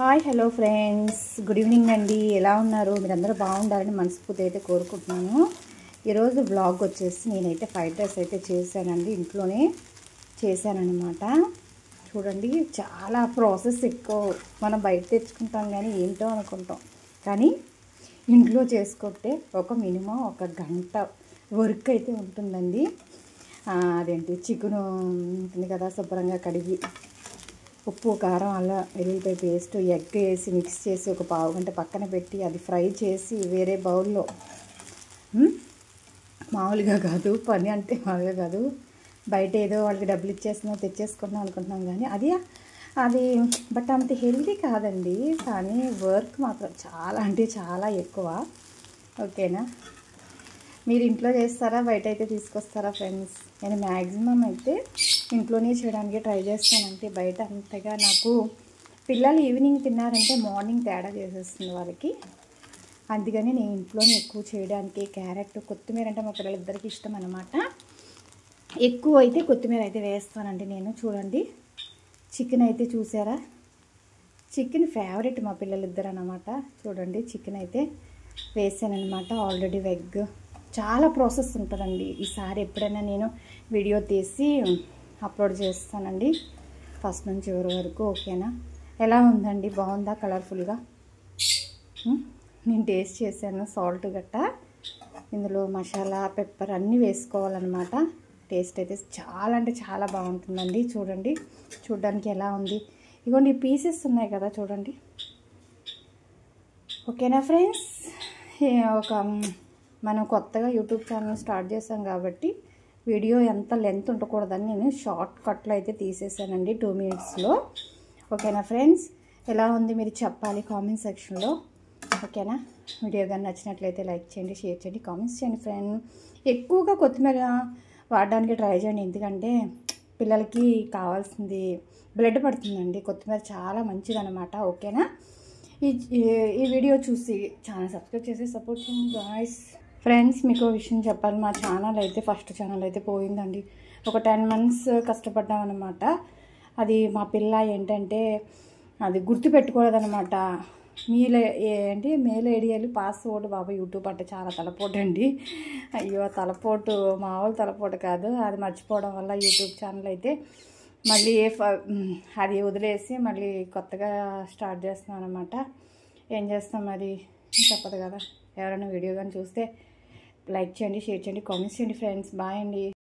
Hi hello friends, good evening అండి. ఎలా ఉన్నారు? మీరందరూ బాగుండాలని మనస్ఫూర్తి అయితే కోరుకుంటున్నాను. ఈరోజు బ్లాగ్ వచ్చేసి నేనైతే ఫ్రైడ్ రైస్ అయితే చేశానండి. ఇంట్లోనే చేశానన్నమాట. చూడండి, చాలా ప్రాసెస్ ఎక్కువ. మనం బయట తెచ్చుకుంటాం కానీ ఏంటో అనుకుంటాం, కానీ ఇంట్లో చేసుకుంటే మినిమం ఒక గంట వర్క్ అయితే ఉంటుందండి. అదేంటి చికెను ఉంటుంది కదా, శుభ్రంగా కడిగి ఉప్పు కారం అల్లం వెల్లుల్లిపాయ పేస్ట్ ఎగ్ వేసి మిక్స్ చేసి ఒక పావు గంట పక్కన పెట్టి అది ఫ్రై చేసి వేరే బౌల్లో, మామూలుగా కాదు పని అంటే మామూలుగా కాదు. బయట ఏదో వాళ్ళకి డబ్బులు ఇచ్చేస్తున్నాం తెచ్చేసుకుంటున్నాం అనుకుంటున్నాం, కానీ అది బట్ అంత హెల్తీ కాదండి. కానీ వర్క్ మాత్రం చాలా అంటే చాలా ఎక్కువ. ఓకేనా? మీరు ఇంట్లో చేస్తారా, బయట అయితే తీసుకొస్తారా ఫ్రెండ్స్? నేను మ్యాక్సిమం అయితే ఇంట్లోనే చేయడానికి ట్రై చేస్తానంటే బయట అంతగా నాకు పిల్లలు ఈవినింగ్ తిన్నారంటే మార్నింగ్ తేడా చేసేస్తుంది వాళ్ళకి. అందుకని నేను ఇంట్లోనే ఎక్కువ చేయడానికి క్యారెట్ కొత్తిమీర అంటే మా పిల్లలిద్దరికి ఇష్టం అన్నమాట. ఎక్కువ అయితే కొత్తిమీర అయితే వేస్తానండి నేను. చూడండి, చికెన్ అయితే చూసారా, చికెన్ ఫేవరెట్ మా పిల్లలిద్దరు అన్నమాట. చూడండి, చికెన్ అయితే వేసానమాట. ఆల్రెడీ ఎగ్ చాలా ప్రాసెస్ ఉంటుందండి. ఈసారి ఎప్పుడైనా నేను వీడియో తీసి అప్లోడ్ చేస్తానండి, ఫస్ట్ నుంచి చివరి వరకు. ఓకేనా? ఎలా ఉందండి? బాగుందా? కలర్ఫుల్గా నేను టేస్ట్ చేశాను. సాల్ట్ గట్ట ఇందులో మసాలా పెప్పర్ అన్నీ వేసుకోవాలన్నమాట. టేస్ట్ అయితే చాలా అంటే చాలా బాగుంటుందండి. చూడండి, చూడడానికి ఎలా ఉంది. ఇదిగోండి పీసెస్ ఉన్నాయి కదా, చూడండి. ఓకేనా ఫ్రెండ్స్? మనం కొత్తగా యూట్యూబ్ ఛానల్ స్టార్ట్ చేసాం కాబట్టి వీడియో ఎంత లెంత్ ఉండకూడదని నేను షార్ట్ కట్లో అయితే తీసేసానండి 2 minutesలో. ఓకేనా ఫ్రెండ్స్? ఎలా ఉంది మీరు చెప్పాలి కామెంట్ సెక్షన్లో. ఓకేనా? వీడియో కానీ నచ్చినట్లయితే లైక్ చేయండి, షేర్ చేయండి, కామెంట్స్ చేయండి ఫ్రెండ్. ఎక్కువగా కొత్తిమీర వాడడానికి ట్రై చేయండి, ఎందుకంటే పిల్లలకి కావాల్సింది బ్లడ్ పడుతుందండి. కొత్తిమీర చాలా మంచిదన్నమాట. ఓకేనా? ఈ వీడియో చూసి ఛానల్ సబ్స్క్రైబ్ చేసి సపోర్ట్ చేయండి గాయ్స్. ఫ్రెండ్స్, మీకు విషయం చెప్పాలి, మా ఛానల్ అయితే ఫస్ట్ ఛానల్ అయితే పోయిందండి. ఒక 10 months కష్టపడ్డామన్నమాట. అది మా పిల్ల ఏంటంటే అది గుర్తుపెట్టుకోలేదన్నమాట. మెయిల్ ఐడియాలు పాస్వర్డ్. బాబా, యూట్యూబ్ అంటే చాలా తలపోటు అండి. అయ్యో, తలపోటు మామూలు తలపోటు కాదు. అది మర్చిపోవడం వల్ల యూట్యూబ్ ఛానల్ అయితే మళ్ళీ అది వదిలేసి మళ్ళీ కొత్తగా స్టార్ట్ చేస్తున్నాం అనమాట. ఏం చేస్తాం మరి, తప్పదు కదా. ఎవరైనా వీడియో కానీ చూస్తే లైక్ చేయండి, షేర్ చేయండి, కామెంట్స్ చేయండి ఫ్రెండ్స్. బాయ్ అండి.